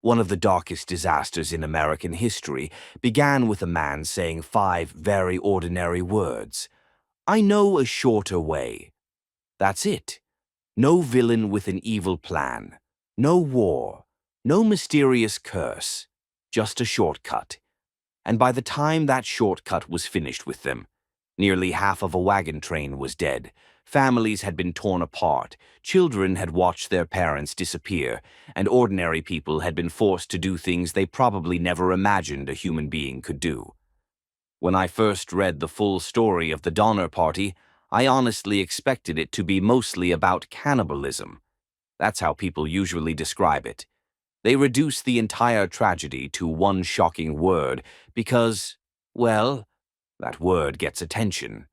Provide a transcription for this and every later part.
One of the darkest disasters in American history began with a man saying 5 very ordinary words. "I know a shorter way." That's it. No villain with an evil plan. No war. No mysterious curse. Just a shortcut. And by the time that shortcut was finished with them, nearly half of a wagon train was dead. Families had been torn apart, children had watched their parents disappear, and ordinary people had been forced to do things they probably never imagined a human being could do. When I first read the full story of the Donner Party, I honestly expected it to be mostly about cannibalism. That's how people usually describe it. They reduce the entire tragedy to one shocking word because, well, that word gets attention.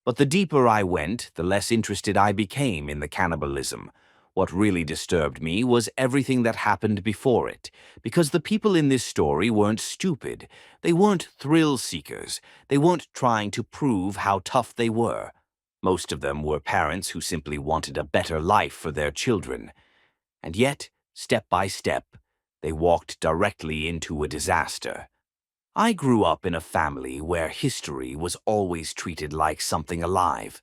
But the deeper I went, the less interested I became in the cannibalism. What really disturbed me was everything that happened before it, because the people in this story weren't stupid. They weren't thrill seekers. They weren't trying to prove how tough they were. Most of them were parents who simply wanted a better life for their children. And yet, step by step, they walked directly into a disaster. I grew up in a family where history was always treated like something alive.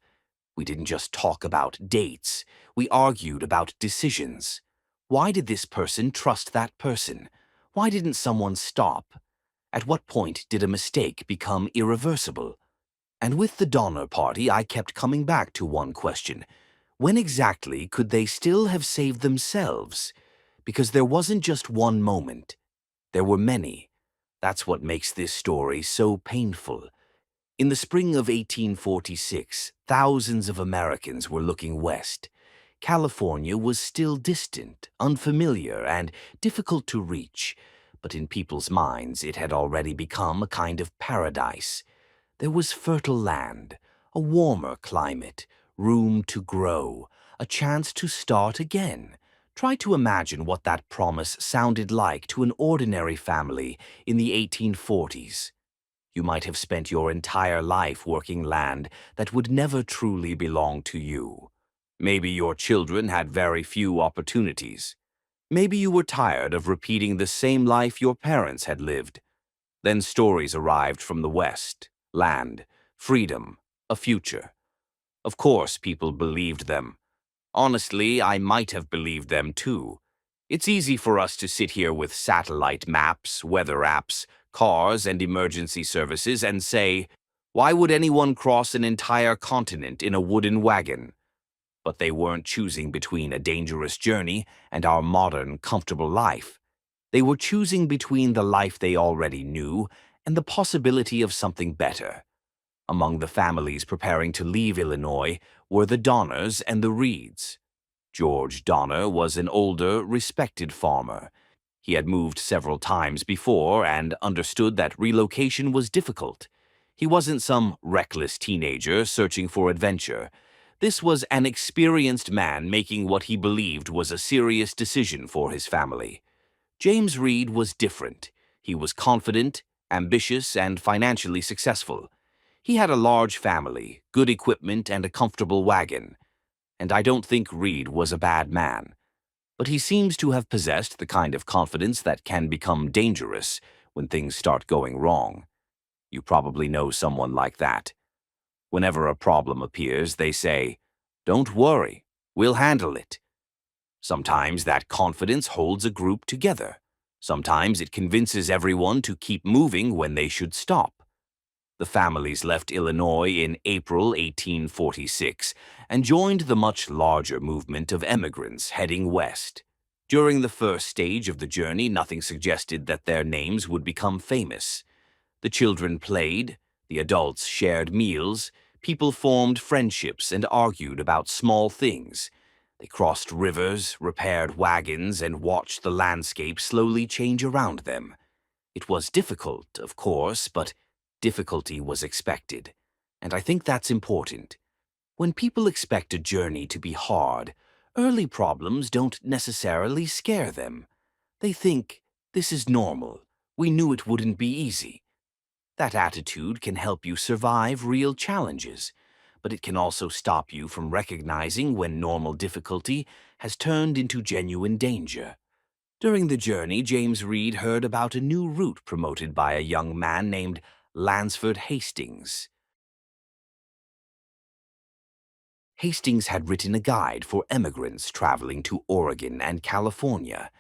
We didn't just talk about dates, we argued about decisions. Why did this person trust that person? Why didn't someone stop? At what point did a mistake become irreversible? And with the Donner Party, I kept coming back to one question. When exactly could they still have saved themselves? Because there wasn't just one moment. There were many. That's what makes this story so painful. In the spring of 1846, thousands of Americans were looking west. California was still distant, unfamiliar, and difficult to reach, but in people's minds it had already become a kind of paradise. There was fertile land, a warmer climate, room to grow, a chance to start again. Try to imagine what that promise sounded like to an ordinary family in the 1840s. You might have spent your entire life working land that would never truly belong to you. Maybe your children had very few opportunities. Maybe you were tired of repeating the same life your parents had lived. Then stories arrived from the West: land, freedom, a future. Of course, people believed them. Honestly, I might have believed them too. It's easy for us to sit here with satellite maps, weather apps, cars, and emergency services and say, why would anyone cross an entire continent in a wooden wagon? But they weren't choosing between a dangerous journey and our modern, comfortable life. They were choosing between the life they already knew and the possibility of something better. Among the families preparing to leave Illinois were the Donners and the Reeds. George Donner was an older, respected farmer. He had moved several times before and understood that relocation was difficult. He wasn't some reckless teenager searching for adventure. This was an experienced man making what he believed was a serious decision for his family. James Reed was different. He was confident, ambitious, and financially successful. He had a large family, good equipment, and a comfortable wagon. And I don't think Reed was a bad man. But he seems to have possessed the kind of confidence that can become dangerous when things start going wrong. You probably know someone like that. Whenever a problem appears, they say, "Don't worry, we'll handle it." Sometimes that confidence holds a group together. Sometimes it convinces everyone to keep moving when they should stop. The families left Illinois in April 1846 and joined the much larger movement of emigrants heading west. During the first stage of the journey, nothing suggested that their names would become famous. The children played, the adults shared meals, people formed friendships and argued about small things. They crossed rivers, repaired wagons, and watched the landscape slowly change around them. It was difficult, of course, but difficulty was expected, and I think that's important. When people expect a journey to be hard, early problems don't necessarily scare them. They think, this is normal, we knew it wouldn't be easy. That attitude can help you survive real challenges, but it can also stop you from recognizing when normal difficulty has turned into genuine danger. During the journey, James Reed heard about a new route promoted by a young man named Lansford Hastings. Hastings had written a guide for emigrants traveling to Oregon and California.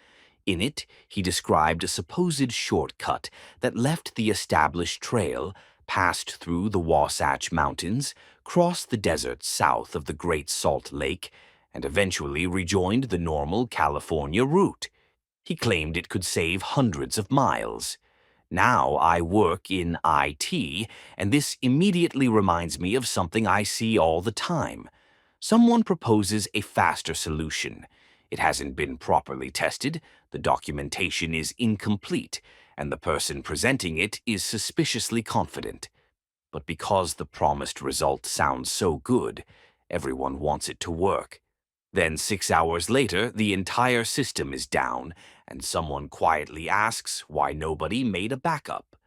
In it, he described a supposed shortcut that left the established trail, passed through the Wasatch Mountains, crossed the desert south of the Great Salt Lake, and eventually rejoined the normal California route. He claimed it could save hundreds of miles. Now I work in IT, and this immediately reminds me of something I see all the time. Someone proposes a faster solution. It hasn't been properly tested, the documentation is incomplete, and the person presenting it is suspiciously confident. But because the promised result sounds so good, everyone wants it to work. Then 6 hours later, the entire system is down, and someone quietly asks why nobody made a backup.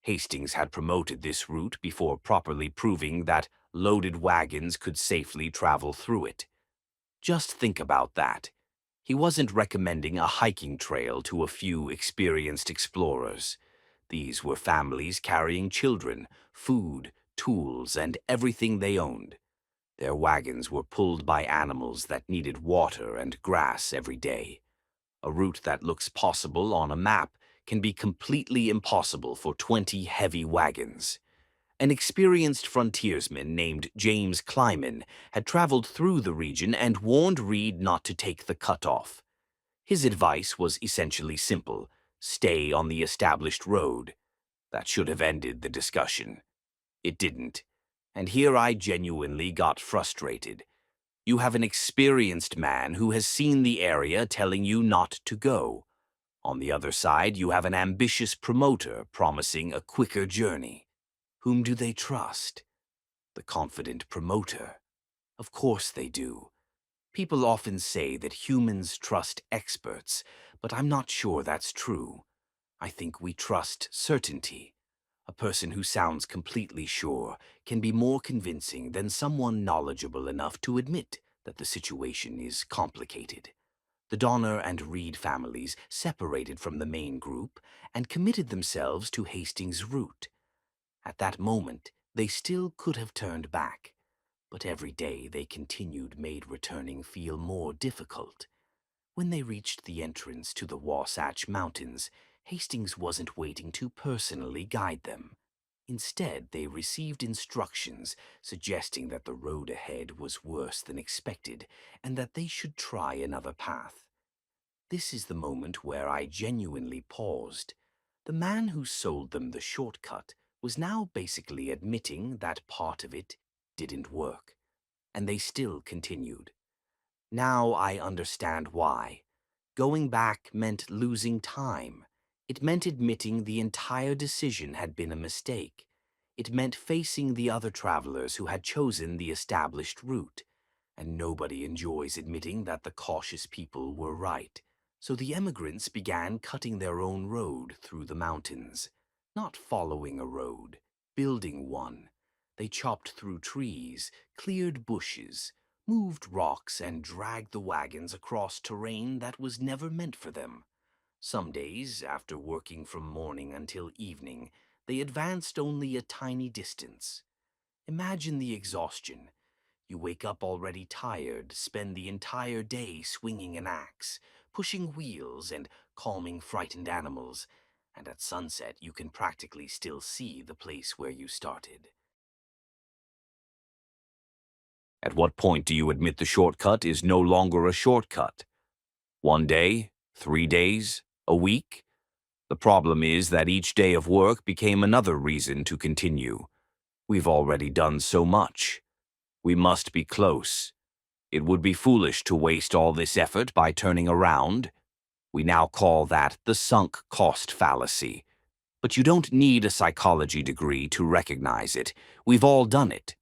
Hastings had promoted this route before properly proving that loaded wagons could safely travel through it. Just think about that. He wasn't recommending a hiking trail to a few experienced explorers. These were families carrying children, food, tools, and everything they owned. Their wagons were pulled by animals that needed water and grass every day. A route that looks possible on a map can be completely impossible for 20 heavy wagons. An experienced frontiersman named James Kleiman had traveled through the region and warned Reed not to take the cutoff. His advice was essentially simple: stay on the established road. That should have ended the discussion. It didn't. And here I genuinely got frustrated. You have an experienced man who has seen the area telling you not to go. On the other side, you have an ambitious promoter promising a quicker journey. Whom do they trust? The confident promoter. Of course they do. People often say that humans trust experts, but I'm not sure that's true. I think we trust certainty. A person who sounds completely sure can be more convincing than someone knowledgeable enough to admit that the situation is complicated. The Donner and Reed families separated from the main group and committed themselves to Hastings' route. At that moment, they still could have turned back, but every day they continued made returning feel more difficult. When they reached the entrance to the Wasatch Mountains, Hastings wasn't waiting to personally guide them. Instead, they received instructions suggesting that the road ahead was worse than expected and that they should try another path. This is the moment where I genuinely paused. The man who sold them the shortcut was now basically admitting that part of it didn't work, and they still continued. Now I understand why. Going back meant losing time. It meant admitting the entire decision had been a mistake. It meant facing the other travelers who had chosen the established route. And nobody enjoys admitting that the cautious people were right. So the emigrants began cutting their own road through the mountains. Not following a road, building one. They chopped through trees, cleared bushes, moved rocks, and dragged the wagons across terrain that was never meant for them. Some days, after working from morning until evening, they advanced only a tiny distance. Imagine the exhaustion. You wake up already tired, spend the entire day swinging an axe, pushing wheels, and calming frightened animals, and at sunset you can practically still see the place where you started. At what point do you admit the shortcut is no longer a shortcut? 1 day? 3 days? A week? The problem is that each day of work became another reason to continue. We've already done so much. We must be close. It would be foolish to waste all this effort by turning around. We now call that the sunk cost fallacy. But you don't need a psychology degree to recognize it. We've all done it.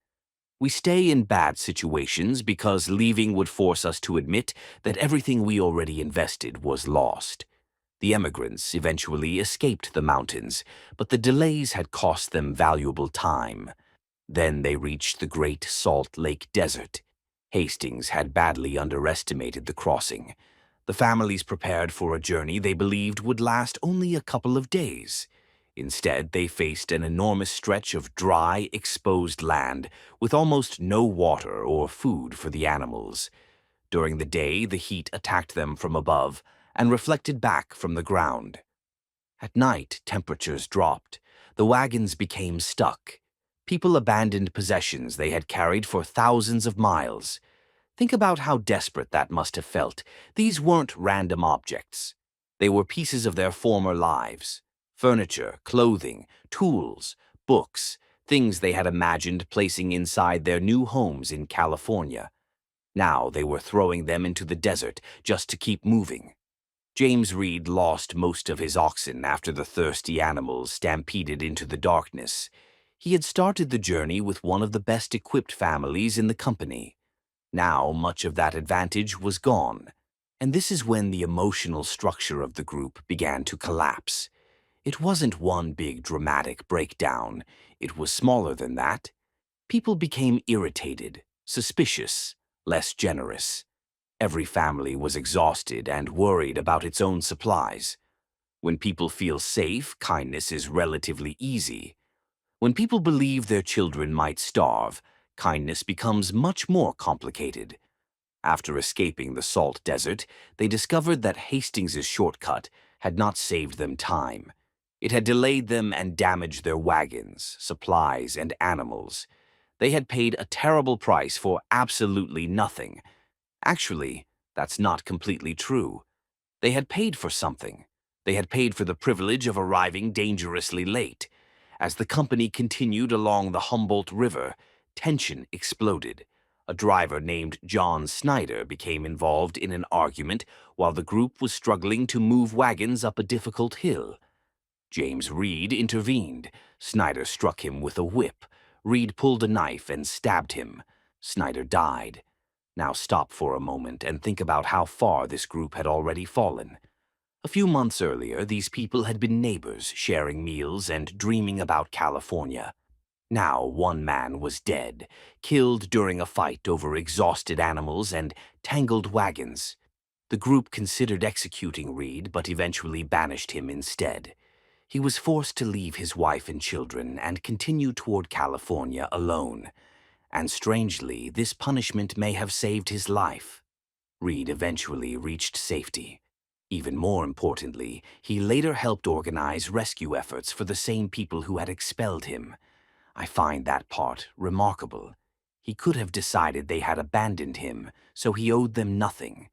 We stay in bad situations because leaving would force us to admit that everything we already invested was lost. The emigrants eventually escaped the mountains, but the delays had cost them valuable time. Then they reached the Great Salt Lake Desert. Hastings had badly underestimated the crossing. The families prepared for a journey they believed would last only a couple of days. Instead, they faced an enormous stretch of dry, exposed land with almost no water or food for the animals. During the day, the heat attacked them from above and reflected back from the ground. At night, temperatures dropped. The wagons became stuck. People abandoned possessions they had carried for thousands of miles. Think about how desperate that must have felt. These weren't random objects. They were pieces of their former lives. Furniture, clothing, tools, books, things they had imagined placing inside their new homes in California. Now they were throwing them into the desert just to keep moving. James Reed lost most of his oxen after the thirsty animals stampeded into the darkness. He had started the journey with one of the best-equipped families in the company. Now much of that advantage was gone, and this is when the emotional structure of the group began to collapse. It wasn't one big dramatic breakdown. It was smaller than that. People became irritated, suspicious, less generous. Every family was exhausted and worried about its own supplies. When people feel safe, kindness is relatively easy. When people believe their children might starve, kindness becomes much more complicated. After escaping the salt desert, they discovered that Hastings's shortcut had not saved them time. It had delayed them and damaged their wagons, supplies, and animals. They had paid a terrible price for absolutely nothing. Actually, that's not completely true. They had paid for something. They had paid for the privilege of arriving dangerously late. As the company continued along the Humboldt River, tension exploded. A driver named John Snyder became involved in an argument while the group was struggling to move wagons up a difficult hill. James Reed intervened. Snyder struck him with a whip. Reed pulled a knife and stabbed him. Snyder died. Now stop for a moment and think about how far this group had already fallen. A few months earlier, these people had been neighbors, sharing meals and dreaming about California. Now one man was dead, killed during a fight over exhausted animals and tangled wagons. The group considered executing Reed, but eventually banished him instead. He was forced to leave his wife and children and continue toward California alone. And strangely, this punishment may have saved his life. Reed eventually reached safety. Even more importantly, he later helped organize rescue efforts for the same people who had expelled him. I find that part remarkable. He could have decided they had abandoned him, so he owed them nothing.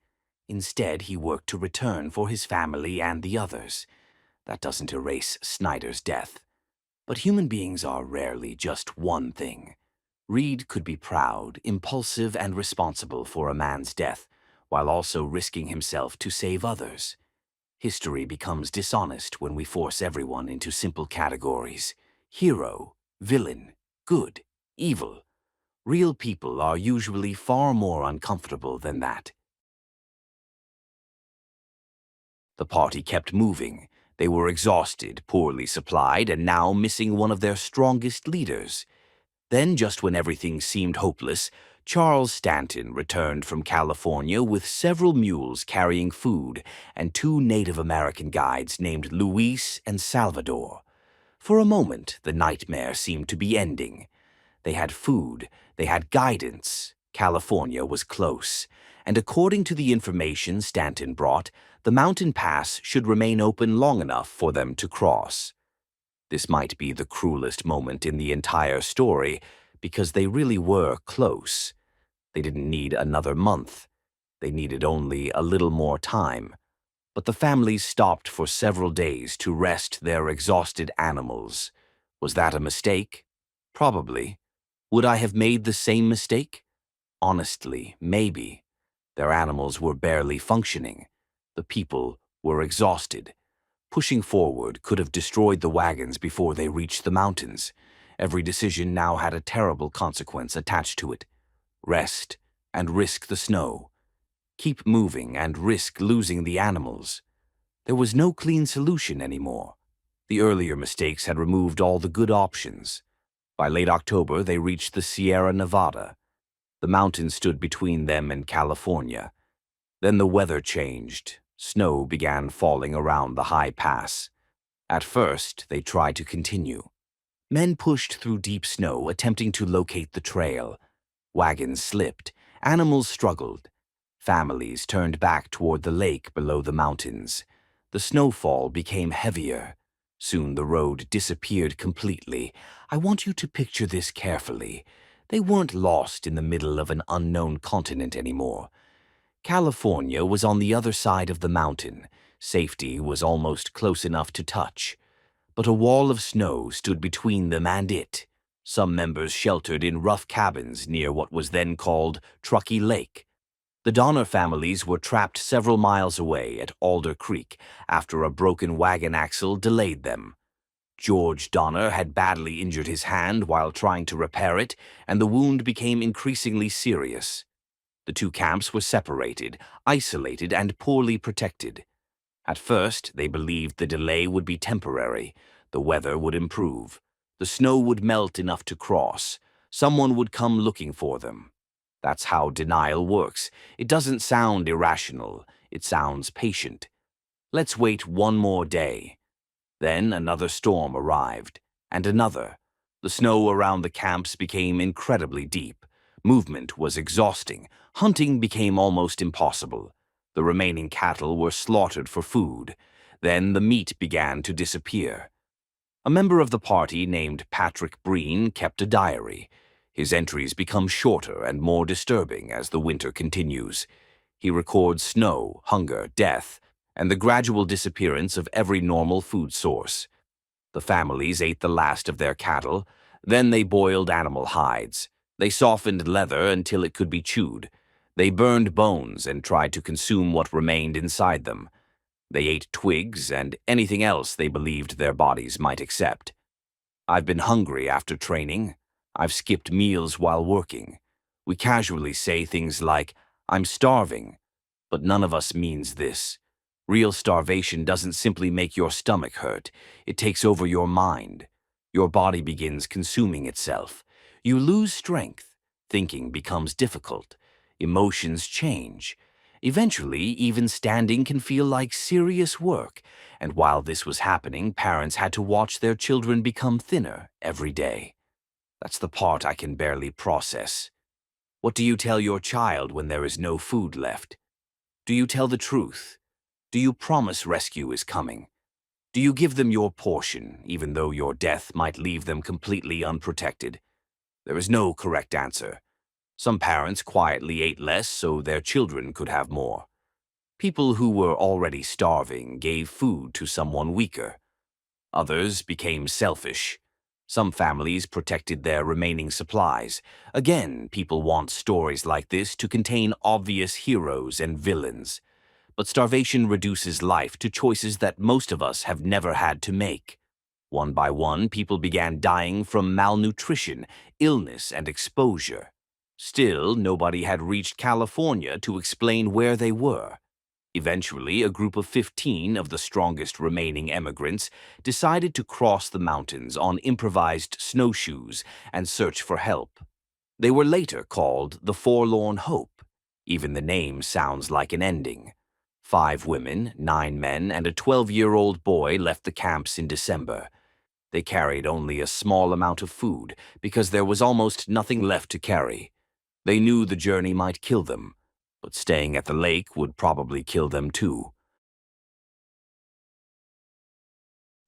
Instead, he worked to return for his family and the others. That doesn't erase Snyder's death. But human beings are rarely just one thing. Reed could be proud, impulsive, and responsible for a man's death, while also risking himself to save others. History becomes dishonest when we force everyone into simple categories: hero, villain, good, evil. Real people are usually far more uncomfortable than that. The party kept moving. They were exhausted, poorly supplied, and now missing one of their strongest leaders. Then, just when everything seemed hopeless, Charles Stanton returned from California with several mules carrying food and two Native American guides named Luis and Salvador. For a moment, the nightmare seemed to be ending. They had food, they had guidance. California was close, and according to the information Stanton brought, the mountain pass should remain open long enough for them to cross. This might be the cruelest moment in the entire story, because they really were close. They didn't need another month. They needed only a little more time. But the families stopped for several days to rest their exhausted animals. Was that a mistake? Probably. Would I have made the same mistake? Honestly, maybe. Their animals were barely functioning. The people were exhausted. Pushing forward could have destroyed the wagons before they reached the mountains. Every decision now had a terrible consequence attached to it. Rest and risk the snow. Keep moving and risk losing the animals. There was no clean solution anymore. The earlier mistakes had removed all the good options. By late October, they reached the Sierra Nevada. The mountains stood between them and California. Then the weather changed. Snow began falling around the high pass. At first, they tried to continue. Men pushed through deep snow, attempting to locate the trail. Wagons slipped. Animals struggled. Families turned back toward the lake below the mountains. The snowfall became heavier. Soon the road disappeared completely. I want you to picture this carefully. They weren't lost in the middle of an unknown continent anymore. California was on the other side of the mountain. Safety was almost close enough to touch. But a wall of snow stood between them and it. Some members sheltered in rough cabins near what was then called Truckee Lake. The Donner families were trapped several miles away at Alder Creek after a broken wagon axle delayed them. George Donner had badly injured his hand while trying to repair it, and the wound became increasingly serious. The two camps were separated, isolated, and poorly protected. At first, they believed the delay would be temporary. The weather would improve. The snow would melt enough to cross. Someone would come looking for them. That's how denial works. It doesn't sound irrational. It sounds patient. Let's wait one more day. Then another storm arrived, and another. The snow around the camps became incredibly deep. Movement was exhausting. Hunting became almost impossible. The remaining cattle were slaughtered for food. Then the meat began to disappear. A member of the party named Patrick Breen kept a diary. His entries become shorter and more disturbing as the winter continues. He records snow, hunger, death, and the gradual disappearance of every normal food source. The families ate the last of their cattle. Then they boiled animal hides. They softened leather until it could be chewed. They burned bones and tried to consume what remained inside them. They ate twigs and anything else they believed their bodies might accept. I've been hungry after training. I've skipped meals while working. We casually say things like, "I'm starving," but none of us means this. Real starvation doesn't simply make your stomach hurt. It takes over your mind. Your body begins consuming itself. You lose strength. Thinking becomes difficult. Emotions change. Eventually, even standing can feel like serious work, and while this was happening, parents had to watch their children become thinner every day. That's the part I can barely process. What do you tell your child when there is no food left? Do you tell the truth? Do you promise rescue is coming? Do you give them your portion, even though your death might leave them completely unprotected? There is no correct answer. Some parents quietly ate less so their children could have more. People who were already starving gave food to someone weaker. Others became selfish. Some families protected their remaining supplies. Again, people want stories like this to contain obvious heroes and villains. But starvation reduces life to choices that most of us have never had to make. One by one, people began dying from malnutrition, illness, and exposure. Still, nobody had reached California to explain where they were. Eventually, a group of 15 of the strongest remaining emigrants decided to cross the mountains on improvised snowshoes and search for help. They were later called the Forlorn Hope. Even the name sounds like an ending. 5 women, 9 men, and a 12-year-old boy left the camps in December. They carried only a small amount of food because there was almost nothing left to carry. They knew the journey might kill them, but staying at the lake would probably kill them too.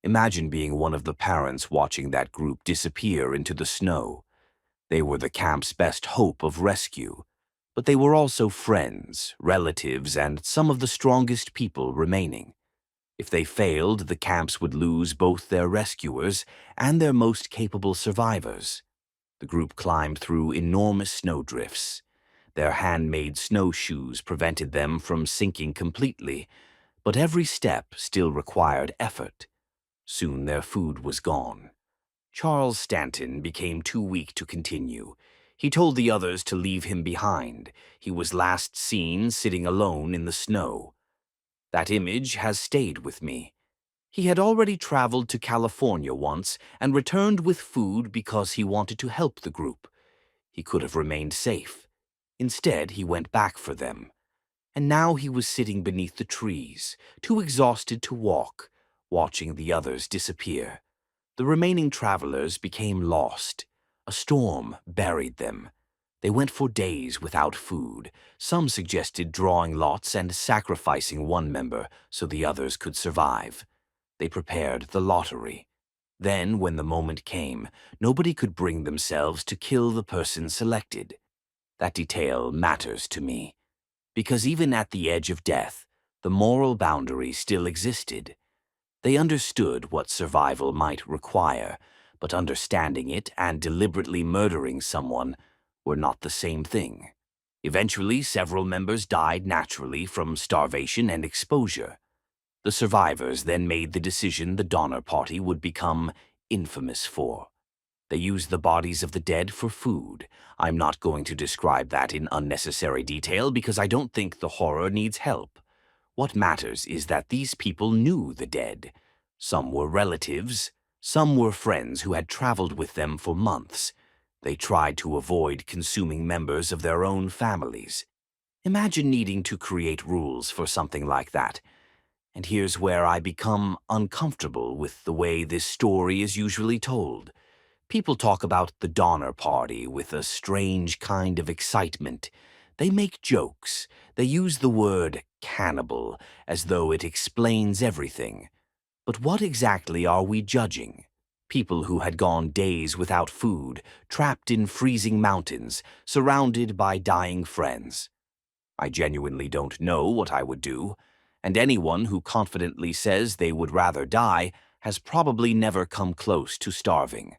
Imagine being one of the parents watching that group disappear into the snow. They were the camp's best hope of rescue, but they were also friends, relatives, and some of the strongest people remaining. If they failed, the camps would lose both their rescuers and their most capable survivors. The group climbed through enormous snowdrifts. Their handmade snowshoes prevented them from sinking completely, but every step still required effort. Soon their food was gone. Charles Stanton became too weak to continue. He told the others to leave him behind. He was last seen sitting alone in the snow. That image has stayed with me. He had already traveled to California once and returned with food because he wanted to help the group. He could have remained safe. Instead, he went back for them. And now he was sitting beneath the trees, too exhausted to walk, watching the others disappear. The remaining travelers became lost. A storm buried them. They went for days without food. Some suggested drawing lots and sacrificing one member so the others could survive. They prepared the lottery. Then, when the moment came, nobody could bring themselves to kill the person selected. That detail matters to me, because even at the edge of death, the moral boundary still existed. They understood what survival might require, but understanding it and deliberately murdering someone were not the same thing. Eventually, several members died naturally from starvation and exposure. The survivors then made the decision the Donner Party would become infamous for. They used the bodies of the dead for food. I'm not going to describe that in unnecessary detail because I don't think the horror needs help. What matters is that these people knew the dead. Some were relatives, some were friends who had traveled with them for months. They tried to avoid consuming members of their own families. Imagine needing to create rules for something like that. And here's where I become uncomfortable with the way this story is usually told. People talk about the Donner Party with a strange kind of excitement. They make jokes. They use the word cannibal as though it explains everything. But what exactly are we judging? People who had gone days without food, trapped in freezing mountains, surrounded by dying friends. I genuinely don't know what I would do, and anyone who confidently says they would rather die has probably never come close to starving.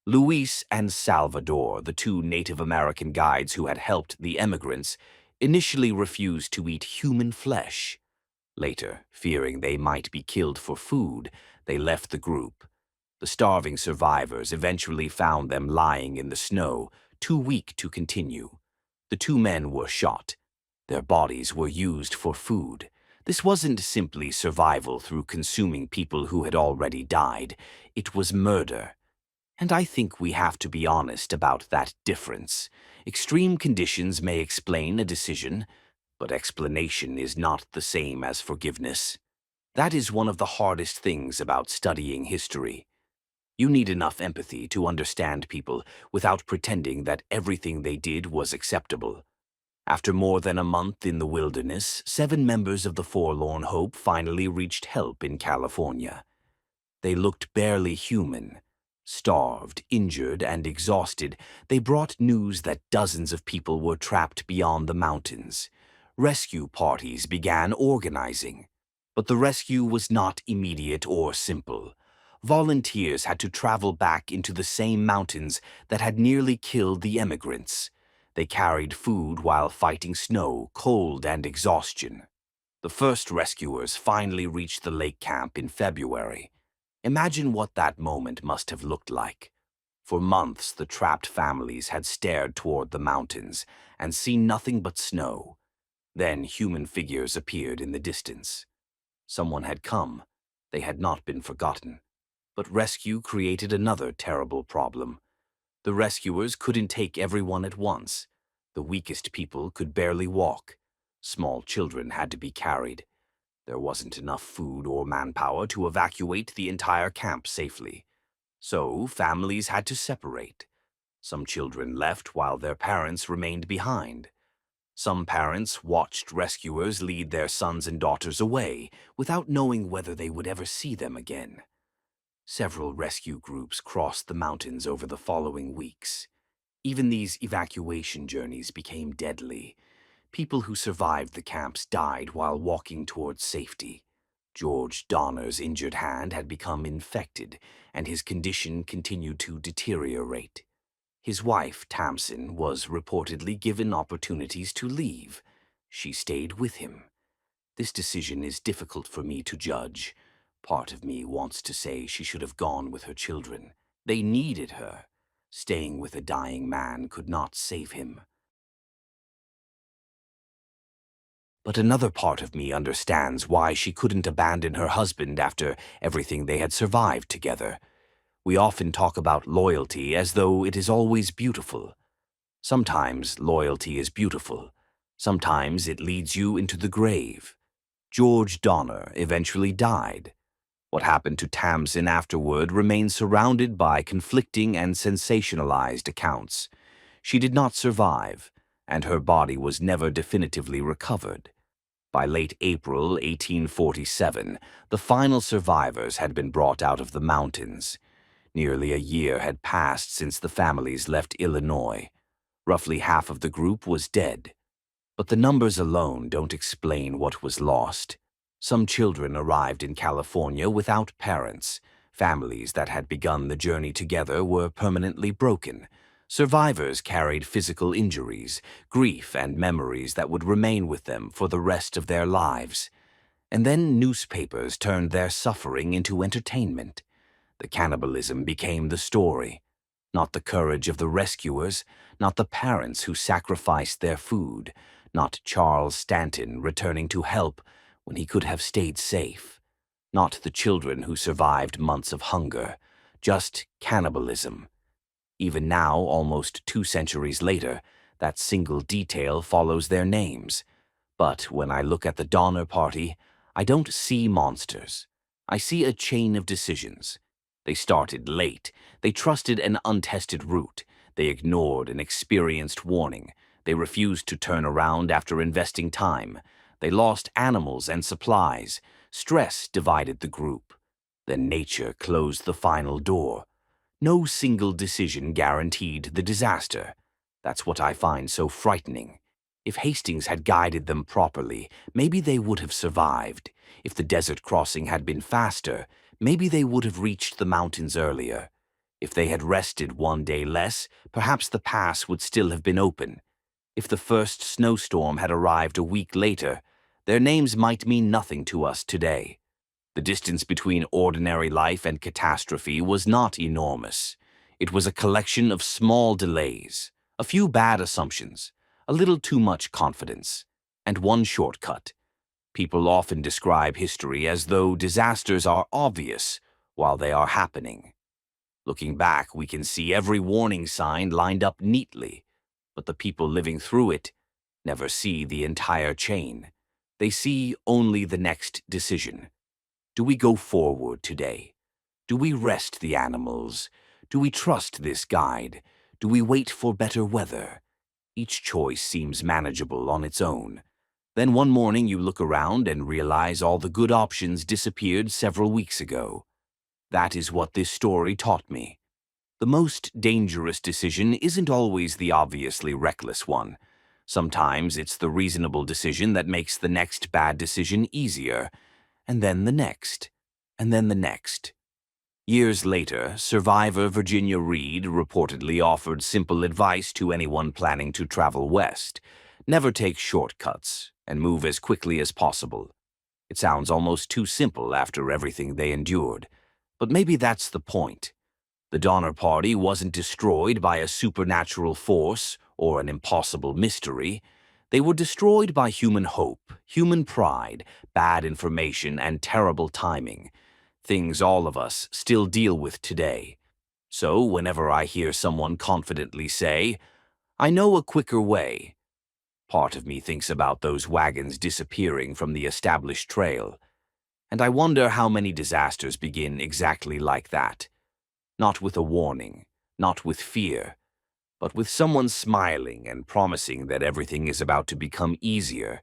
Luis and Salvador, the two Native American guides who had helped the emigrants, initially refused to eat human flesh. Later, fearing they might be killed for food, they left the group. The starving survivors eventually found them lying in the snow, too weak to continue. The two men were shot. Their bodies were used for food. This wasn't simply survival through consuming people who had already died. It was murder. And I think we have to be honest about that difference. Extreme conditions may explain a decision, but explanation is not the same as forgiveness. That is one of the hardest things about studying history. You need enough empathy to understand people without pretending that everything they did was acceptable. After more than a month in the wilderness, 7 members of the Forlorn Hope finally reached help in California. They looked barely human. Starved, injured, and exhausted, they brought news that dozens of people were trapped beyond the mountains. Rescue parties began organizing. But the rescue was not immediate or simple. Volunteers had to travel back into the same mountains that had nearly killed the emigrants. They carried food while fighting snow, cold, and exhaustion. The first rescuers finally reached the lake camp in February. Imagine what that moment must have looked like. For months, the trapped families had stared toward the mountains and seen nothing but snow. Then human figures appeared in the distance. Someone had come. They had not been forgotten. But rescue created another terrible problem. The rescuers couldn't take everyone at once. The weakest people could barely walk. Small children had to be carried. There wasn't enough food or manpower to evacuate the entire camp safely. So families had to separate. Some children left while their parents remained behind. Some parents watched rescuers lead their sons and daughters away without knowing whether they would ever see them again. Several rescue groups crossed the mountains over the following weeks. Even these evacuation journeys became deadly. People who survived the camps died while walking towards safety. George Donner's injured hand had become infected, and his condition continued to deteriorate. His wife, Tamsin, was reportedly given opportunities to leave. She stayed with him. This decision is difficult for me to judge. Part of me wants to say she should have gone with her children. They needed her. Staying with a dying man could not save him. But another part of me understands why she couldn't abandon her husband after everything they had survived together. We often talk about loyalty as though it is always beautiful. Sometimes loyalty is beautiful. Sometimes it leads you into the grave. George Donner eventually died. What happened to Tamsin afterward remains surrounded by conflicting and sensationalized accounts. She did not survive, and her body was never definitively recovered. By late April 1847, the final survivors had been brought out of the mountains. Nearly a year had passed since the families left Illinois. Roughly half of the group was dead. But the numbers alone don't explain what was lost. Some children arrived in California without parents. Families that had begun the journey together were permanently broken. Survivors carried physical injuries, grief, and memories that would remain with them for the rest of their lives. And then newspapers turned their suffering into entertainment. The cannibalism became the story. Not the courage of the rescuers, not the parents who sacrificed their food, not Charles Stanton returning to help when he could have stayed safe, not the children who survived months of hunger, just cannibalism. Even now, almost 2 centuries later, that single detail follows their names. But when I look at the Donner Party, I don't see monsters. I see a chain of decisions. They started late. They trusted an untested route. They ignored an experienced warning. They refused to turn around after investing time. They lost animals and supplies. Stress divided the group. Then nature closed the final door. No single decision guaranteed the disaster. That's what I find so frightening. If Hastings had guided them properly, maybe they would have survived. If the desert crossing had been faster, maybe they would have reached the mountains earlier. If they had rested 1 day less, perhaps the pass would still have been open. If the first snowstorm had arrived a week later, their names might mean nothing to us today. The distance between ordinary life and catastrophe was not enormous. It was a collection of small delays, a few bad assumptions, a little too much confidence, and one shortcut. People often describe history as though disasters are obvious while they are happening. Looking back, we can see every warning sign lined up neatly, but the people living through it never see the entire chain. They see only the next decision. Do we go forward today? Do we rest the animals? Do we trust this guide? Do we wait for better weather? Each choice seems manageable on its own. Then one morning you look around and realize all the good options disappeared several weeks ago. That is what this story taught me. The most dangerous decision isn't always the obviously reckless one. Sometimes it's the reasonable decision that makes the next bad decision easier, and then the next, and then the next. Years later, survivor Virginia Reed reportedly offered simple advice to anyone planning to travel west. Never take shortcuts and move as quickly as possible. It sounds almost too simple after everything they endured, but maybe that's the point. The Donner Party wasn't destroyed by a supernatural force or an impossible mystery. They were destroyed by human hope, human pride, bad information, and terrible timing. Things all of us still deal with today. So whenever I hear someone confidently say, "I know a quicker way," part of me thinks about those wagons disappearing from the established trail. And I wonder how many disasters begin exactly like that. Not with a warning, not with fear, but with someone smiling and promising that everything is about to become easier